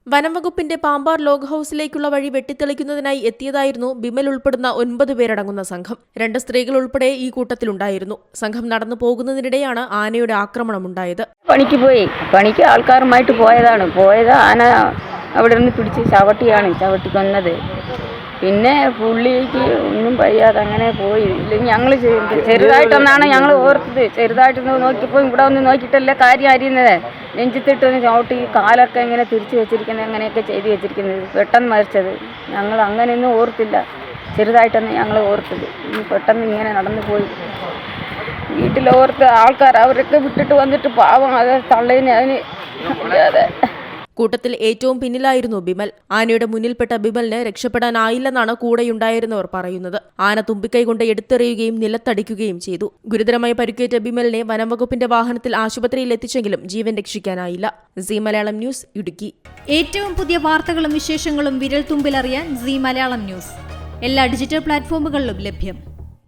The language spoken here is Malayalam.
വനംവകുപ്പിന്റെ പാമ്പാർ ലോഗ് ഹൌസിലേക്കുള്ള വഴി വെട്ടിത്തെളിക്കുന്നതിനായി എത്തിയതായിരുന്നു ബിമൽ ഉൾപ്പെടുന്ന 9 പേരടങ്ങുന്ന സംഘം. 2 സ്ത്രീകൾ ഉൾപ്പെടെ ഈ കൂട്ടത്തിലുണ്ടായിരുന്നു. സംഘം നടന്നു പോകുന്നതിനിടെയാണ് ആനയുടെ ആക്രമണമുണ്ടായത്. പണിക്ക് ആൾക്കാരുമായിട്ട് പോയത് ആന അവിടെ നിന്ന് പിടിച്ച് ചവിട്ടി കൊന്നത്. പിന്നെ പുള്ളിക്ക് ഒന്നും വയ്യാതെ അങ്ങനെ പോയി. ഇല്ലെങ്കിൽ ഞങ്ങൾ ചെറുതായിട്ടൊന്നാണ് ഞങ്ങൾ ഓർത്തത്. ചെറുതായിട്ട് നോക്കിയപ്പോൾ ഇവിടെ ഒന്ന് നോക്കിയിട്ടല്ലേ കാര്യം അറിയുന്നത്. നെഞ്ചിത്തിട്ടൊന്ന് ചവിട്ടി കാലൊക്കെ ഇങ്ങനെ തിരിച്ചു വെച്ചിരിക്കുന്നത്, അങ്ങനെയൊക്കെ ചെയ്ത് വെച്ചിരിക്കുന്നത്. പെട്ടെന്ന് മരിച്ചത് ഞങ്ങൾ അങ്ങനെയൊന്നും ഓർത്തില്ല. ചെറുതായിട്ടൊന്ന് ഞങ്ങൾ ഓർത്തത്. പെട്ടെന്ന് ഇങ്ങനെ നടന്നു പോയി. വീട്ടിലോർത്ത് ആൾക്കാർ അവരൊക്കെ വിട്ടിട്ട് വന്നിട്ട് പാവം അത് തള്ളേനെ അതിന് അറിയാതെ. കൂട്ടത്തിൽ ഏറ്റവും പിന്നിലായിരുന്നു ബിമൽ. ആനയുടെ മുന്നിൽപ്പെട്ട ബിമലിന് രക്ഷപ്പെടാനായില്ലെന്നാണ് കൂടെയുണ്ടായിരുന്നവർ പറയുന്നത്. ആന തുമ്പിക്കൈ കൊണ്ട് എടുത്തെറിയുകയും നിലത്തടിക്കുകയും ചെയ്തു. ഗുരുതരമായി പരിക്കേറ്റ ബിമലിനെ വനംവകുപ്പിന്റെ വാഹനത്തിൽ ആശുപത്രിയിൽ എത്തിച്ചെങ്കിലും ജീവൻ രക്ഷിക്കാനായില്ല. സീ മലയാളം ന്യൂസ്, ഇടുക്കി. ഏറ്റവും പുതിയ വാർത്തകളും വിശേഷങ്ങളും വിരൽ തുമ്പിലറിയാൻ സീ മലയാളം ന്യൂസ് എല്ലാ ഡിജിറ്റൽ പ്ലാറ്റ്ഫോമുകളിലും ലഭ്യം.